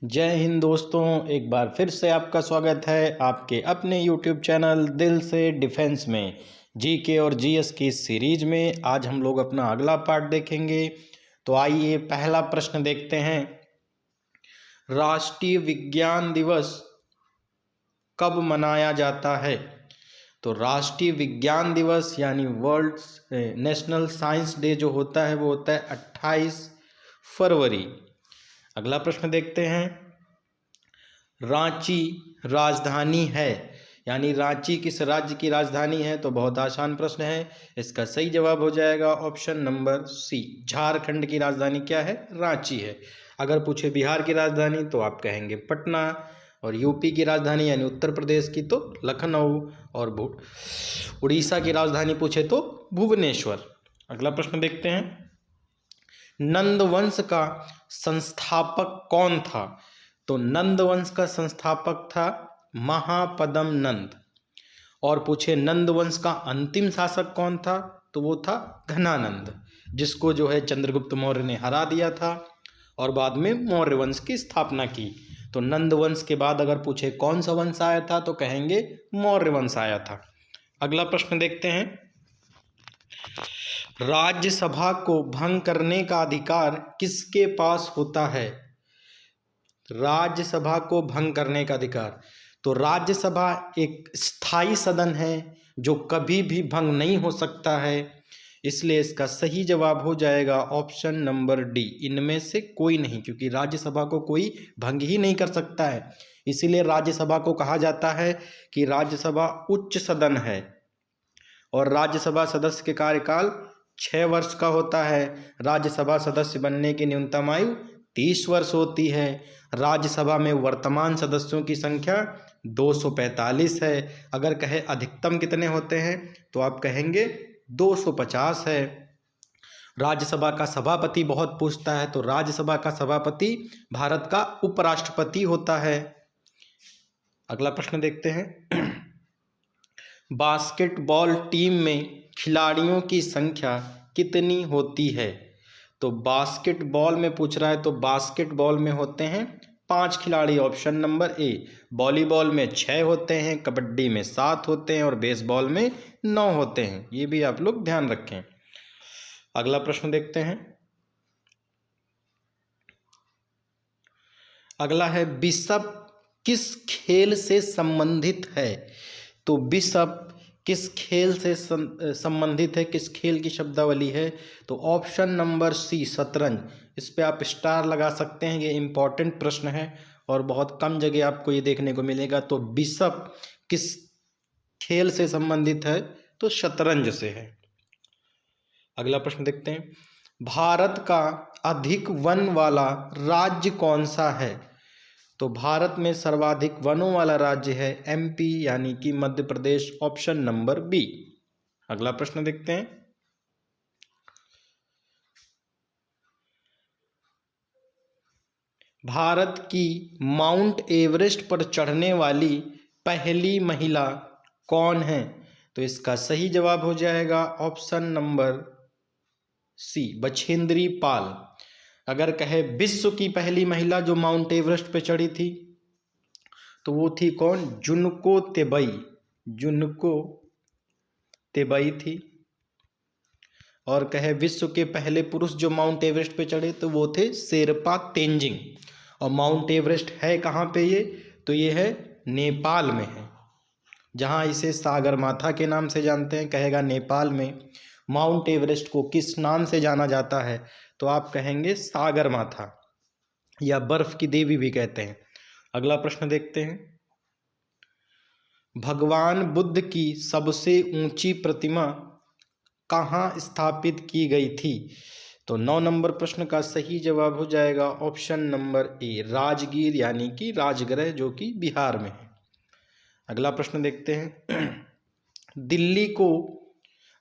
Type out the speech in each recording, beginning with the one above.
जय हिंद दोस्तों, एक बार फिर से आपका स्वागत है आपके अपने YouTube चैनल दिल से डिफेंस में जीके और जीएस की सीरीज में। आज हम लोग अपना अगला पार्ट देखेंगे। तो आइए पहला प्रश्न देखते हैं। राष्ट्रीय विज्ञान दिवस कब मनाया जाता है? तो राष्ट्रीय विज्ञान दिवस यानी वर्ल्ड नेशनल साइंस डे जो होता है वो होता है 28 फरवरी। अगला प्रश्न देखते हैं। रांची राजधानी है, यानी रांची किस राज्य की राजधानी है? तो बहुत आसान प्रश्न है। इसका सही जवाब हो जाएगा ऑप्शन नंबर सी, झारखंड की राजधानी क्या है? रांची है। अगर पूछे बिहार की राजधानी तो आप कहेंगे पटना, और यूपी की राजधानी यानी उत्तर प्रदेश की तो लखनऊ, और उड़ीसा की राजधानी पूछे तो भुवनेश्वर। अगला प्रश्न देखते हैं। नंद वंश का संस्थापक कौन था? तो नंद वंश का संस्थापक था महापद्म नंद। और पूछे नंद वंश का अंतिम शासक कौन था? तो वो था घनानंद, जिसको जो है चंद्रगुप्त मौर्य ने हरा दिया था और बाद में मौर्य वंश की स्थापना की। तो नंद वंश के बाद अगर पूछे कौन सा वंश आया था तो कहेंगे मौर्य वंश आया था। अगला प्रश्न देखते हैं। राज्यसभा को भंग करने का अधिकार किसके पास होता है? राज्यसभा को भंग करने का अधिकार, तो राज्यसभा एक स्थायी सदन है जो कभी भी भंग नहीं हो सकता है, इसलिए इसका सही जवाब हो जाएगा ऑप्शन नंबर डी, इनमें से कोई नहीं, क्योंकि राज्यसभा को कोई भंग ही नहीं कर सकता है। इसीलिए राज्यसभा को कहा जाता है कि राज्यसभा उच्च सदन है। और राज्यसभा सदस्य के कार्यकाल 6 वर्ष का होता है। राज्यसभा सदस्य बनने की न्यूनतम आयु 30 वर्ष होती है। राज्यसभा में वर्तमान सदस्यों की संख्या 245 है। अगर कहे अधिकतम कितने होते हैं तो आप कहेंगे 250 है। राज्यसभा का सभापति बहुत पूछता है, तो राज्यसभा का सभापति भारत का उपराष्ट्रपति होता है। अगला प्रश्न देखते हैं। बास्केटबॉल टीम में खिलाड़ियों की संख्या कितनी होती है? तो बास्केटबॉल में पूछ रहा है, तो बास्केटबॉल में होते हैं 5 खिलाड़ी, ऑप्शन नंबर ए। वॉलीबॉल में 6 होते हैं, कबड्डी में 7 होते हैं और बेसबॉल में 9 होते हैं। ये भी आप लोग ध्यान रखें। अगला प्रश्न देखते हैं। अगला है बिशप किस खेल से संबंधित है? तो बिशप किस खेल से संबंधित है, किस खेल की शब्दावली है? तो ऑप्शन नंबर सी, शतरंज। इस पे आप स्टार लगा सकते हैं, ये इंपॉर्टेंट प्रश्न है और बहुत कम जगह आपको ये देखने को मिलेगा। तो बिशप किस खेल से संबंधित है? तो शतरंज से है। अगला प्रश्न देखते हैं। भारत का अधिक वन वाला राज्य कौन सा है? तो भारत में सर्वाधिक वनों वाला राज्य है एमपी, यानी कि Madhya Pradesh, option number B. अगला प्रश्न देखते हैं। भारत की माउंट एवरेस्ट पर चढ़ने वाली पहली महिला कौन है? तो इसका सही जवाब हो जाएगा option number C, Bachendri Pal. अगर कहे विश्व की पहली महिला जो माउंट एवरेस्ट पे चढ़ी थी तो वो थी कौन? जुनको तेबई। जुनको तेबई थी। और कहे विश्व के पहले पुरुष जो माउंट एवरेस्ट पे चढ़े तो वो थे शेरपा तेंजिंग। और माउंट एवरेस्ट है कहाँ पे ये? तो ये है नेपाल में है, जहाँ इसे सागरमाथा के नाम से जानते हैं। कहेगा नेपाल में माउंट एवरेस्ट को किस नाम से जाना जाता है? तो आप कहेंगे सागरमाथा, या बर्फ की देवी भी कहते हैं। अगला प्रश्न देखते हैं। भगवान बुद्ध की सबसे ऊंची प्रतिमा कहाँ स्थापित की गई थी? तो 9 नंबर प्रश्न का सही जवाब हो जाएगा ऑप्शन नंबर ए, राजगीर, यानी कि राजगृह, जो कि बिहार में है। अगला प्रश्न देखते हैं। दिल्ली को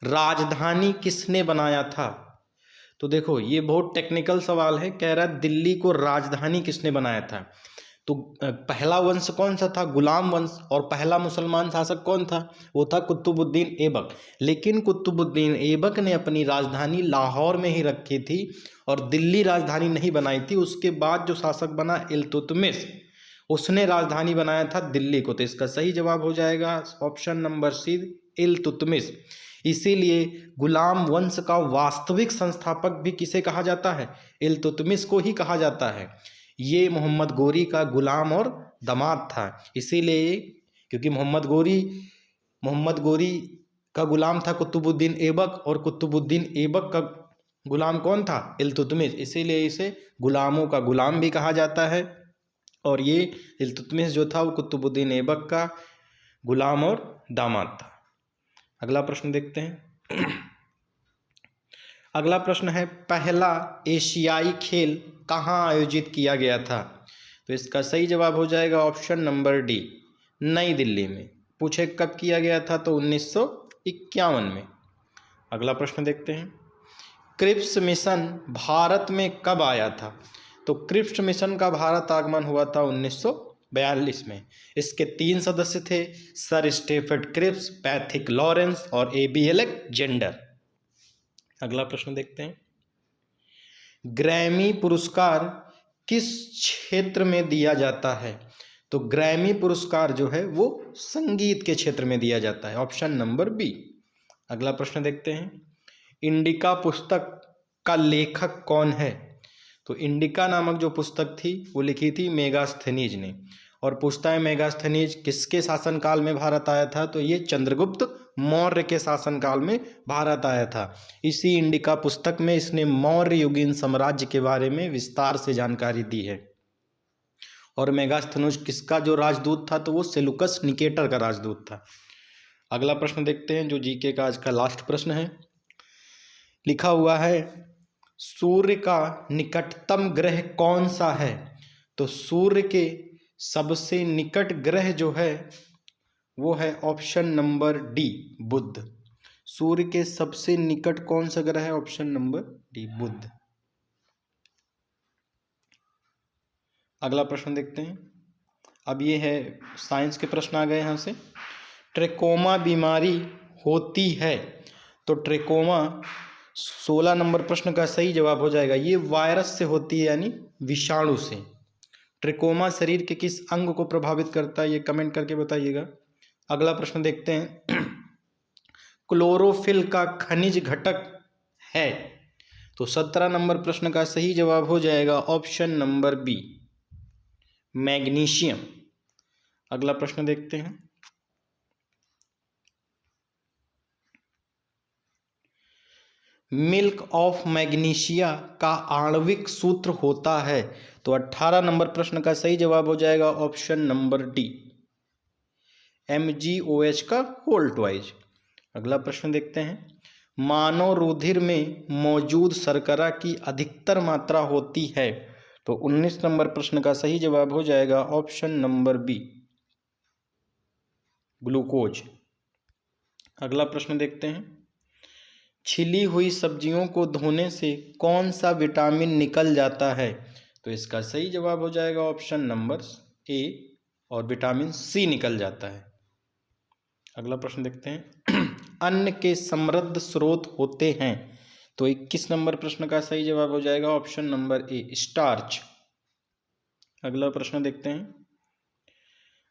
राजधानी किसने बनाया था? तो देखो ये बहुत टेक्निकल सवाल है। कह रहा है दिल्ली को राजधानी किसने बनाया था? तो पहला वंश कौन सा था? गुलाम वंश। और पहला मुसलमान शासक कौन था? वो था कुतुबुद्दीन ऐबक। लेकिन कुतुबुद्दीन ऐबक ने अपनी राजधानी लाहौर में ही रखी थी और दिल्ली राजधानी नहीं बनाई थी। उसके बाद जो शासक बना इल्तुतमिश, उसने राजधानी बनाया था दिल्ली को। तो इसका सही जवाब हो जाएगा ऑप्शन नंबर सी, इल्तुतमिश। इसीलिए गुलाम वंश का वास्तविक संस्थापक भी किसे कहा जाता है? इल्तुतमिश को ही कहा जाता है। ये मोहम्मद गोरी का गुलाम और दामाद था। इसीलिए क्योंकि मोहम्मद गोरी का गुलाम था कुतुबुद्दीन ऐबक, और कुतुबुद्दीन ऐबक का गुलाम कौन था? इल्तुतमिश। इसीलिए इसे गुलामों का गुलाम भी कहा जाता है। और ये इल्तुतमिश जो था वो कुतुबुद्दीन ऐबक का गुलाम और दामाद था। अगला प्रश्न देखते हैं। अगला प्रश्न है, पहला एशियाई खेल कहाँ आयोजित किया गया था? तो इसका सही जवाब हो जाएगा ऑप्शन नंबर डी, नई दिल्ली में। पूछे कब किया गया था? तो 1951 में। अगला प्रश्न देखते हैं, क्रिप्स मिशन भारत में कब आया था? तो क्रिप्स मिशन का भारत आगमन हुआ था 1942 में। इसके 3 सदस्य थे, sir Stafford Cripps, Pethick Lawrence और एबी अलेक्जेंडर। अगला प्रश्न देखते हैं, ग्रैमी पुरस्कार किस क्षेत्र में दिया जाता है? तो ग्रैमी पुरस्कार जो है वो संगीत के क्षेत्र में दिया जाता है, ऑप्शन नंबर बी। अगला प्रश्न देखते हैं, इंडिका पुस्तक का लेखक कौन है? तो इंडिका नामक जो पुस्तक थी वो लिखी थी मेगास्थनीज ने। और पूछता है मेगास्थनीज किसके शासनकाल में भारत आया था? तो ये चंद्रगुप्त मौर्य के शासनकाल में भारत आया था। इसी इंडिका पुस्तक में इसने मौर्य युगीन साम्राज्य के बारे में विस्तार से जानकारी दी है। और मेगास्थनीज किसका जो राजदूत था? तो वो सेलुकस निकेटर का राजदूत था। अगला प्रश्न देखते हैं, जो जीके का आज का लास्ट प्रश्न है। लिखा हुआ है, सूर्य का निकटतम ग्रह कौन सा है? तो सूर्य के सबसे निकट ग्रह जो है वो है ऑप्शन नंबर डी, बुध। सूर्य के सबसे निकट कौन सा ग्रह है? ऑप्शन नंबर डी, बुध। अगला प्रश्न देखते हैं। अब ये है साइंस के प्रश्न आ गए यहाँ से। ट्रेकोमा बीमारी होती है? तो ट्रेकोमा 16 नंबर प्रश्न का सही जवाब हो जाएगा। ये वायरस से होती है, यानी विषाणु से। ट्रेकोमा शरीर के किस अंग को प्रभावित करता है? ये कमेंट करके बताइएगा। अगला प्रश्न देखते हैं, क्लोरोफिल का खनिज घटक है? तो 17 नंबर प्रश्न का सही जवाब हो जाएगा ऑप्शन नंबर बी, मैग्नीशियम। अगला प्रश्न देखते हैं, मिल्क ऑफ मैग्नीशिया का आणविक सूत्र होता है? तो 18 नंबर प्रश्न का सही जवाब हो जाएगा ऑप्शन नंबर डी, MgOH का होल ट्वाइज। अगला प्रश्न देखते हैं, मानव रुधिर में मौजूद शर्करा की अधिकतर मात्रा होती है? तो 19 नंबर प्रश्न का सही जवाब हो जाएगा ऑप्शन नंबर बी, ग्लूकोज। अगला प्रश्न देखते हैं, छिली हुई सब्जियों को धोने से कौन सा विटामिन निकल जाता है? तो इसका सही जवाब हो जाएगा ऑप्शन नंबर ए, और विटामिन सी निकल जाता है। अगला प्रश्न देखते हैं, अन्न के समृद्ध स्रोत होते हैं? तो 21 नंबर प्रश्न का सही जवाब हो जाएगा ऑप्शन नंबर ए, स्टार्च। अगला प्रश्न देखते हैं,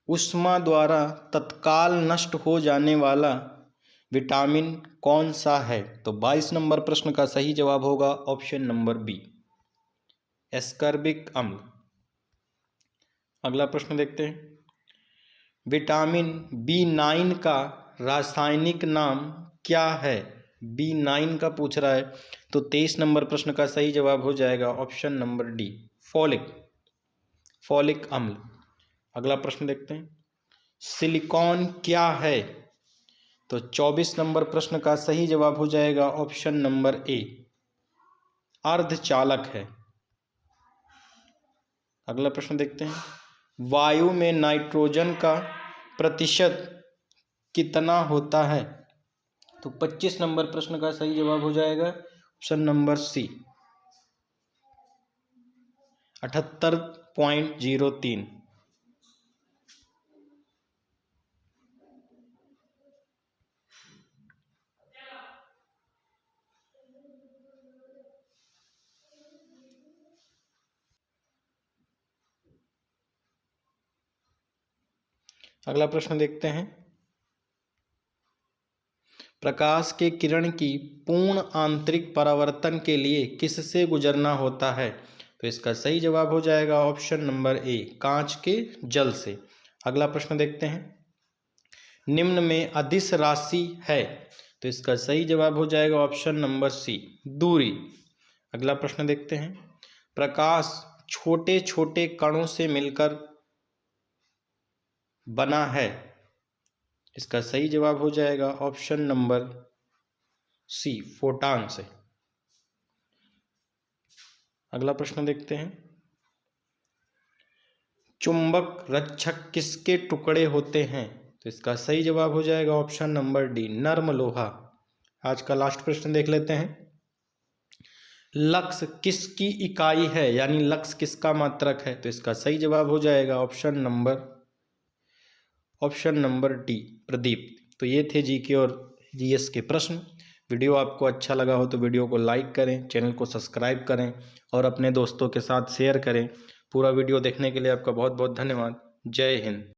ऊष्मा द्वारा तत्काल नष्ट हो जाने वाला विटामिन कौन सा है? तो 22 नंबर प्रश्न का सही जवाब होगा ऑप्शन नंबर बी, एस्कर्बिक अम्ल। अगला प्रश्न देखते हैं, विटामिन B9 का रासायनिक नाम क्या है? B9 का पूछ रहा है, तो 23 नंबर प्रश्न का सही जवाब हो जाएगा ऑप्शन नंबर डी, फॉलिक अम्ल। अगला प्रश्न देखते हैं, सिलिकॉन क्या है? तो 24 नंबर प्रश्न का सही जवाब हो जाएगा ऑप्शन नंबर ए, अर्धचालक है। अगला प्रश्न देखते हैं, वायु में नाइट्रोजन का प्रतिशत कितना होता है? तो 25 नंबर प्रश्न का सही जवाब हो जाएगा ऑप्शन नंबर सी, 78.03। अगला प्रश्न देखते हैं। प्रकाश के किरण की पूर्ण आंतरिक परावर्तन के लिए किससे गुजरना होता है? तो इसका सही जवाब हो जाएगा ऑप्शन नंबर ए, कांच के जल से। अगला प्रश्न देखते हैं। निम्न में अदिश राशि है, तो इसका सही जवाब हो जाएगा ऑप्शन नंबर सी, दूरी। अगला प्रश्न देखते हैं। प्रकाश छोटे छोटे कणों से मिलकर बना है, इसका सही जवाब हो जाएगा ऑप्शन नंबर सी, फोटॉन से। अगला प्रश्न देखते हैं। चुंबक रक्षक किसके टुकड़े होते हैं? तो इसका सही जवाब हो जाएगा ऑप्शन नंबर डी, नर्म लोहा। आज का लास्ट प्रश्न देख लेते हैं। लक्स किसकी इकाई है, यानी लक्स किसका मात्रक है? तो इसका सही जवाब हो जाएगा ऑप्शन नंबर डी, प्रदीप। तो ये थे जीके और जीएस के प्रश्न। वीडियो आपको अच्छा लगा हो तो वीडियो को लाइक करें, चैनल को सब्सक्राइब करें और अपने दोस्तों के साथ शेयर करें। पूरा वीडियो देखने के लिए आपका बहुत बहुत धन्यवाद। जय हिंद।